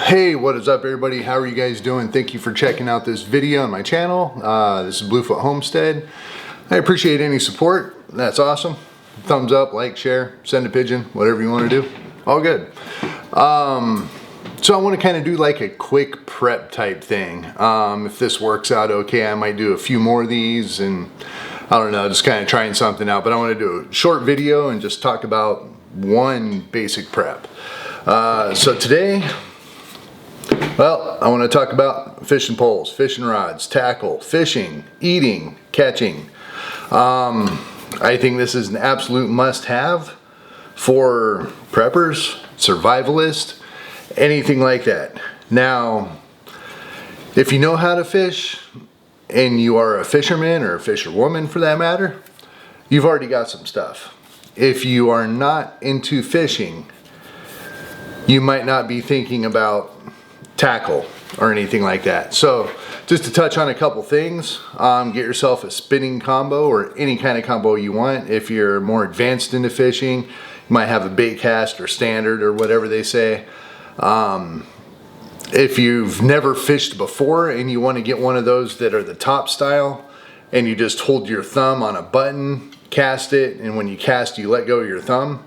Hey, what is up everybody? How are you guys doing? Thank you for checking out this video on my channel. This is Bluefoot Homestead. I appreciate any support. That's awesome. Thumbs up, like, share, send a pigeon, whatever you want to do. All good. So I want to kind of do like a quick prep type thing. If this works out okay, I might do a few more of these and I don't know, just kind of trying something out. But I want to do a short video and just talk about one basic prep. So today, well, I want to talk about fishing poles, fishing rods, tackle, fishing, eating, catching. I think this is an absolute must-have for preppers, survivalists, anything like that. Now, if you know how to fish and you are a fisherman or a fisherwoman for that matter, you've already got some stuff. If you are not into fishing, you might not be thinking about tackle or anything like that. So just to touch on a couple things, get yourself a spinning combo or any kind of combo you want. If you're more advanced into fishing, you might have a bait cast or standard or whatever they say. If you've never fished before and you want to get one of those that are the top style and you just hold your thumb on a button, cast it, and when you cast you let go of your thumb.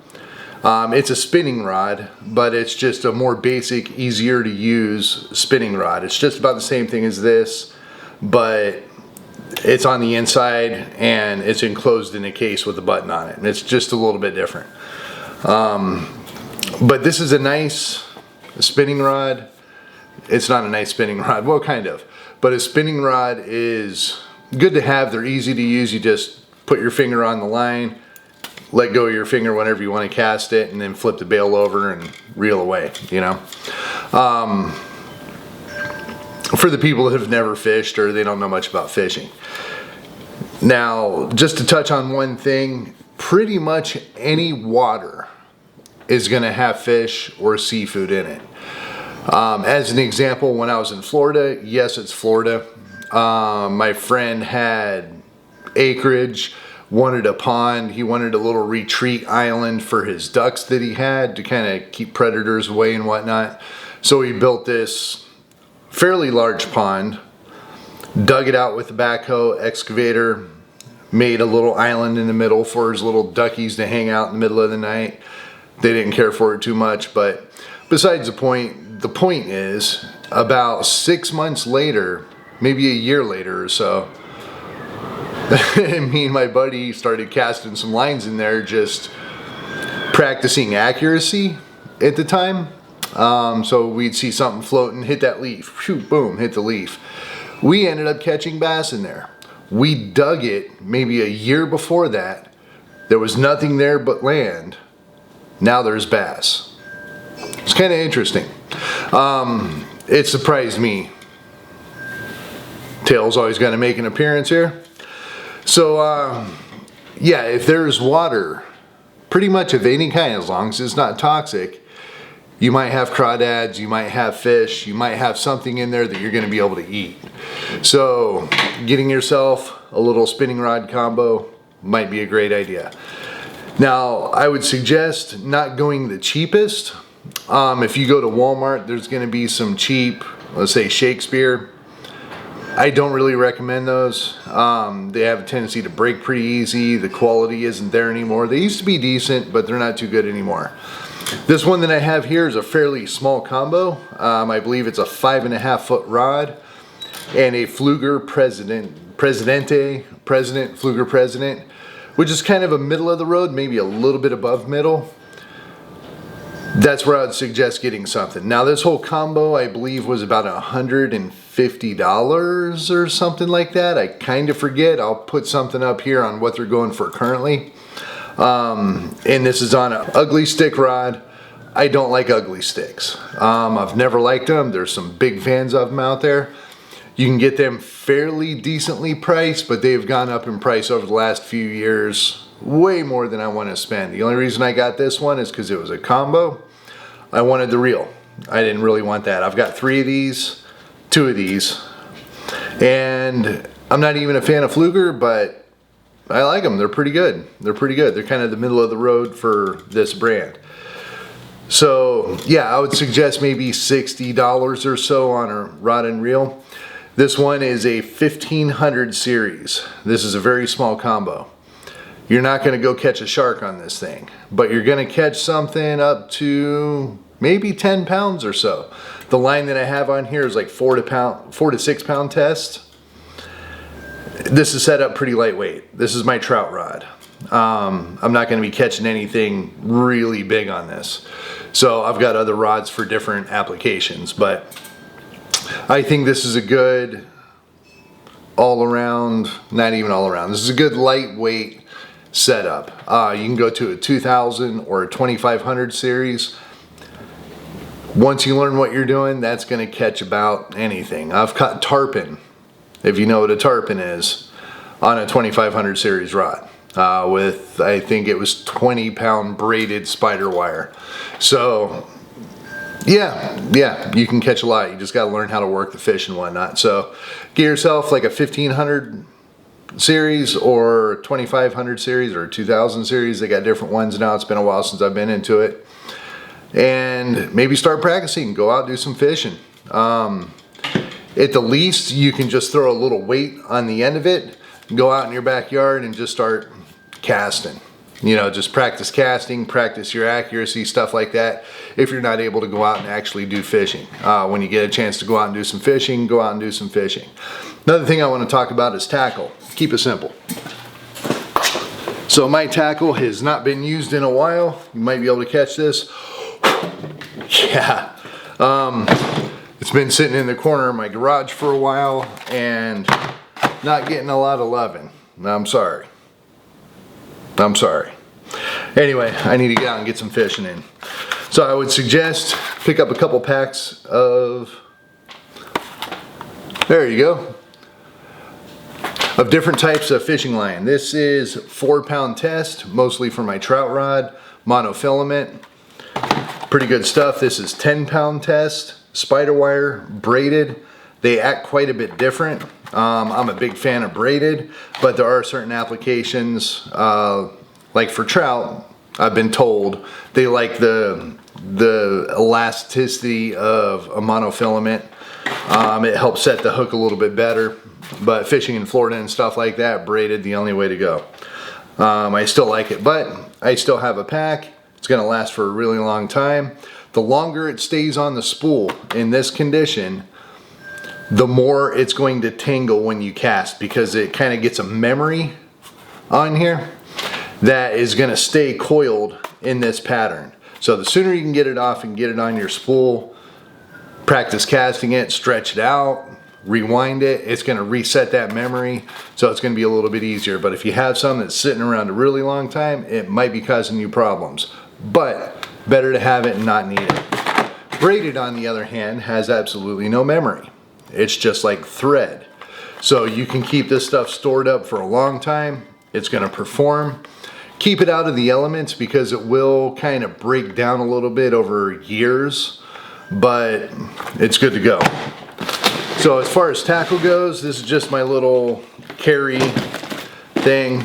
It's a spinning rod, but it's just a more basic, easier to use spinning rod. It's just about the same thing as this, but it's on the inside and it's enclosed in a case with a button on it. And it's just a little bit different. But this is a nice spinning rod. It's not a nice spinning rod, well, kind of. But a spinning rod is good to have. They're easy to use. You just put your finger on the line, let go of your finger whenever you want to cast it, and then flip the bail over and reel away, you know. For the people that have never fished or they don't know much about fishing. Now, just to touch on one thing, pretty much any water is going to have fish or seafood in it. As an example, when I was in Florida, yes, it's Florida. My friend had acreage, wanted a pond. He wanted a little retreat island for his ducks that he had to kind of keep predators away and whatnot. So he built this fairly large pond, dug it out with a backhoe, excavator, made a little island in the middle for his little duckies to hang out in the middle of the night. They didn't care for it too much, but besides the point is about 6 months later, maybe a year later or so, me and my buddy started casting some lines in there, just practicing accuracy at the time. So we'd see something floating, hit that leaf, shoot, boom, hit the leaf. We ended up catching bass in there. We dug it maybe a year before that. There was nothing there but land. Now there's bass. It's kind of interesting. It surprised me. Tail's always got to make an appearance here. So, yeah, if there's water, pretty much of any kind, as long as it's not toxic, you might have crawdads, you might have fish, you might have something in there that you're going to be able to eat. So, getting yourself a little spinning rod combo might be a great idea. Now, I would suggest not going the cheapest. If you go to Walmart, there's going to be some cheap, let's say Shakespeare. I don't really recommend those. They have a tendency to break pretty easy. The quality isn't there anymore. They used to be decent, but they're not too good anymore. This one that I have here is a fairly small combo. I believe it's a 5.5 foot rod and a Fluger President, which is kind of a middle of the road, maybe a little bit above middle. That's where I would suggest getting something. Now this whole combo I believe was about $150 or something like that. I kind of forget. I'll put something up here on what they're going for currently. And this is on an ugly stick rod. I don't like ugly sticks. I've never liked them. There's some big fans of them out there. You can get them fairly decently priced, but they've gone up in price over the last few years. Way more than I want to spend. The only reason I got this one is because it was a combo. I wanted the reel. I didn't really want that. I've got 3 of these, 2 of these, and I'm not even a fan of Fluger, but I like them. They're pretty good. They're pretty good. They're kind of the middle of the road for this brand. So yeah, I would suggest maybe $60 or so on a rod and reel. This one is a 1500 series. This is a very small combo. You're not going to go catch a shark on this thing, but you're going to catch something up to maybe 10 pounds or so. The line that I have on here is like 4 to 6 pound test. This is set up pretty lightweight. This is my trout rod. I'm not going to be catching anything really big on this. So I've got other rods for different applications, but I think this is a good all around, not even all around, this is a good lightweight setup. You can go to a 2000 or a 2500 series. Once you learn what you're doing, that's going to catch about anything. I've caught tarpon, if you know what a tarpon is, on a 2500 series rod with, I think it was 20-pound braided spider wire. So yeah, you can catch a lot. You just got to learn how to work the fish and whatnot. So get yourself like a 1500 series or 2500 series or 2000 series. They got different ones now. It's been a while since I've been into it. And maybe start practicing. Go out, do some fishing. At the least, you can just throw a little weight on the end of it, go out in your backyard and just start casting. You know, just practice casting, practice your accuracy, stuff like that, if you're not able to go out and actually do fishing. When you get a chance to go out and do some fishing, go out and do some fishing. Another thing I want to talk about is tackle. Keep it simple. So my tackle has not been used in a while. You might be able to catch this. Yeah. It's been sitting in the corner of my garage for a while and not getting a lot of loving. I'm sorry. Anyway, I need to get out and get some fishing in. So I would suggest pick up a couple packs of, there you go, of different types of fishing line. This is 4-pound test, mostly for my trout rod, monofilament. Pretty good stuff. This is 10-pound test, spider wire, braided. They act quite a bit different. I'm a big fan of braided, but there are certain applications, like for trout, I've been told they like the elasticity of a monofilament. It helps set the hook a little bit better, but fishing in Florida and stuff like that, braided the only way to go. I still like it, but I still have a pack. It's going to last for a really long time. The longer it stays on the spool in this condition, the more it's going to tangle when you cast, because it kind of gets a memory on here that is going to stay coiled in this pattern. So the sooner you can get it off and get it on your spool, practice casting it, stretch it out, rewind it, it's going to reset that memory, so it's going to be a little bit easier. But if you have some that's sitting around a really long time, it might be causing you problems. But better to have it and not need it. Braided, on the other hand, has absolutely no memory. It's just like thread. So you can keep this stuff stored up for a long time. It's going to perform. Keep it out of the elements because it will kind of break down a little bit over years, but it's good to go. So as far as tackle goes, this is just my little carry thing.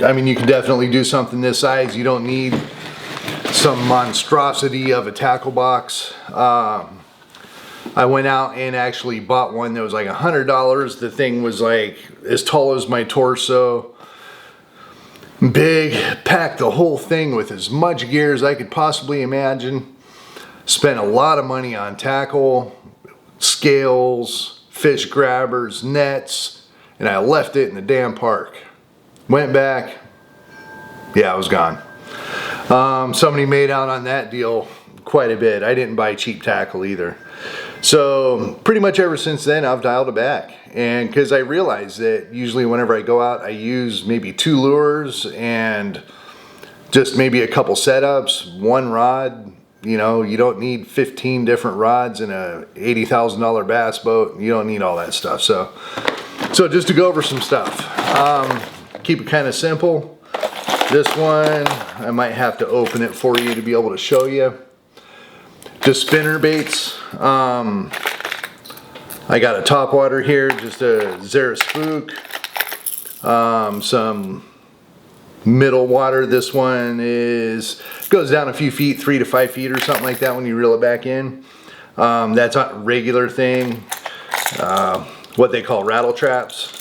I mean, you can definitely do something this size. You don't need some monstrosity of a tackle box. I went out and actually bought one that was like $100. The thing was like as tall as my torso. Big, packed the whole thing with as much gear as I could possibly imagine. Spent a lot of money on tackle, scales, fish grabbers, nets, and I left it in the damn park. Went back, yeah, it was gone. Somebody made out on that deal quite a bit. I didn't buy cheap tackle either. So pretty much ever since then, I've dialed it back. And because I realized that usually whenever I go out, I use maybe 2 lures and just maybe a couple setups, 1 rod. You know, you don't need 15 different rods in a $80,000 bass boat. You don't need all that stuff. So just to go over some stuff, keep it kind of simple. This one, I might have to open it for you to be able to show you. The spinner baits. I got a topwater here, just a Zara Spook, some middle water. This one goes down a few feet, 3 to 5 feet or something like that when you reel it back in. That's a regular thing. What they call rattle traps.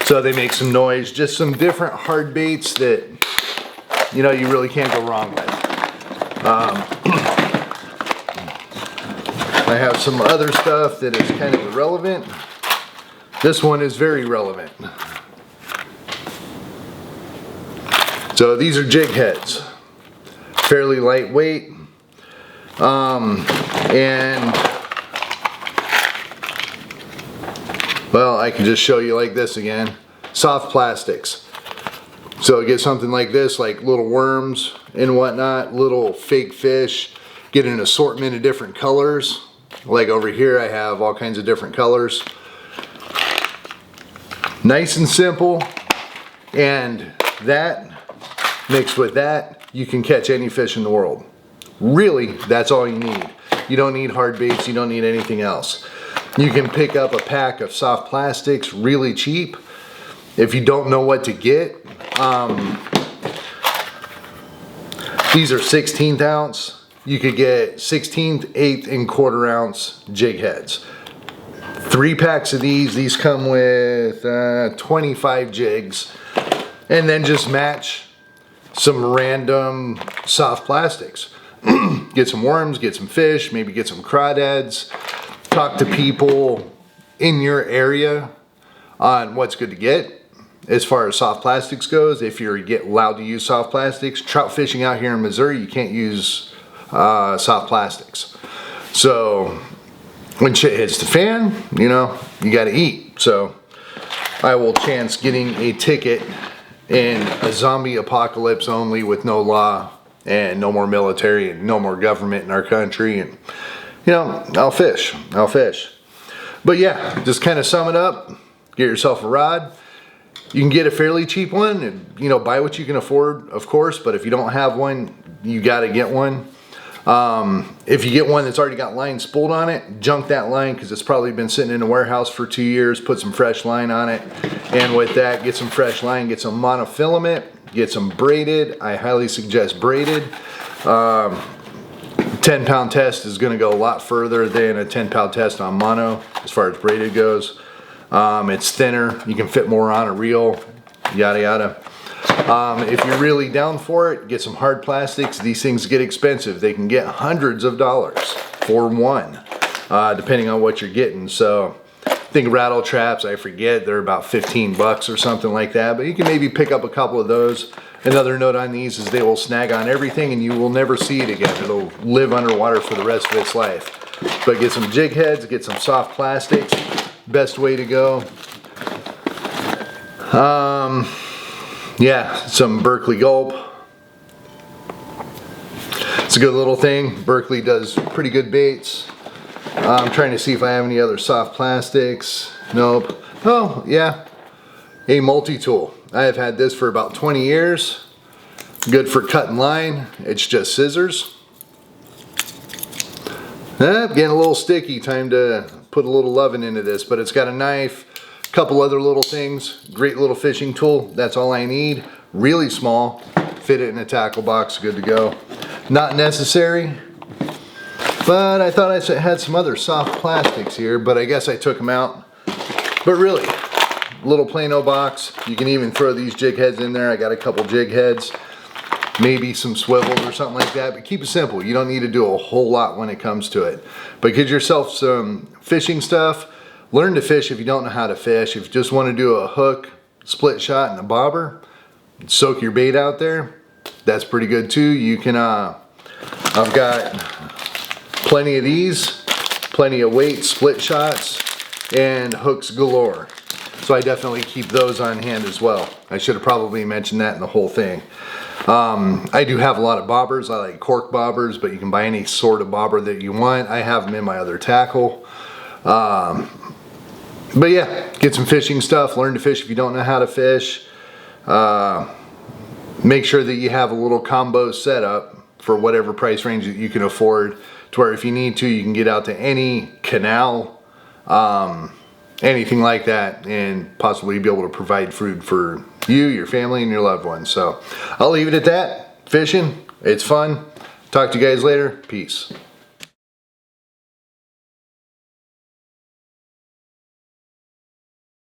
So they make some noise, just some different hard baits that, you know, you really can't go wrong with. I have some other stuff that is kind of irrelevant. This one is very relevant. So these are jig heads, fairly lightweight, and well, I can just show you like this again. Soft plastics. So get something like this, like little worms and whatnot, little fake fish. Get an assortment of different colors. Like over here I have all kinds of different colors. Nice and simple. And that, mixed with that, you can catch any fish in the world. Really, that's all you need. You don't need hard baits, you don't need anything else. You can pick up a pack of soft plastics really cheap. If you don't know what to get, these are 16th ounce. You could get 16th, 8th, and 1/4 ounce jig heads. 3 packs of these come with 25 jigs. And then just match some random soft plastics. Get some worms, get some fish, maybe get some crawdads. Talk to people in your area on what's good to get as far as soft plastics goes. If you're allowed to use soft plastics, trout fishing out here in Missouri, you can't use soft plastics. So when shit hits the fan, you know, you got to eat. So I will chance getting a ticket in a zombie apocalypse only with no law and no more military and no more government in our country, and you know, I'll fish. But yeah, just kind of sum it up, get yourself a rod. You can get a fairly cheap one and, you know, buy what you can afford, of course, but if you don't have one, you got to get one. If you get one that's already got line spooled on it, junk that line because it's probably been sitting in a warehouse for 2 years. Put some fresh line on it, and with that, get some fresh line, get some monofilament, get some braided. I highly suggest braided. 10-pound test is going to go a lot further than a 10-pound test on mono as far as braided goes. It's thinner, you can fit more on a reel, yada yada. If you're really down for it, get some hard plastics. These things get expensive. They can get hundreds of dollars for one, depending on what you're getting. So I think rattle traps, I forget, they're about 15 bucks or something like that, but you can maybe pick up a couple of those. Another note on these is they will snag on everything and you will never see it again. It'll live underwater for the rest of its life. But get some jig heads, get some soft plastics, best way to go. Yeah, some Berkeley Gulp. It's a good little thing. Berkeley does pretty good baits. I'm trying to see if I have any other soft plastics. Nope. Oh, yeah. A multi-tool. I have had this for about 20 years. Good for cutting line. It's just scissors. Getting a little sticky. Time to put a little loving into this, but it's got a knife. Couple other little things. Great little fishing tool. That's all I need. Really small. Fit it in a tackle box. Good to go. Not necessary, but I thought I had some other soft plastics here, but I guess I took them out. But really, little Plano box. You can even throw these jig heads in there. I got a couple jig heads, maybe some swivels or something like that, but keep it simple. You don't need to do a whole lot when it comes to it, but get yourself some fishing stuff. Learn to fish if you don't know how to fish. If you just want to do a hook, split shot, and a bobber, soak your bait out there, that's pretty good too. You can, I've got plenty of these, plenty of weight, split shots, and hooks galore. So I definitely keep those on hand as well. I should have probably mentioned that in the whole thing. I do have a lot of bobbers. I like cork bobbers, but you can buy any sort of bobber that you want. I have them in my other tackle. But yeah, get some fishing stuff. Learn to fish if you don't know how to fish. Make sure that you have a little combo set up for whatever price range that you can afford, to where if you need to, you can get out to any canal, anything like that, and possibly be able to provide food for you, your family, and your loved ones. So I'll leave it at that. Fishing, it's fun. Talk to you guys later. Peace.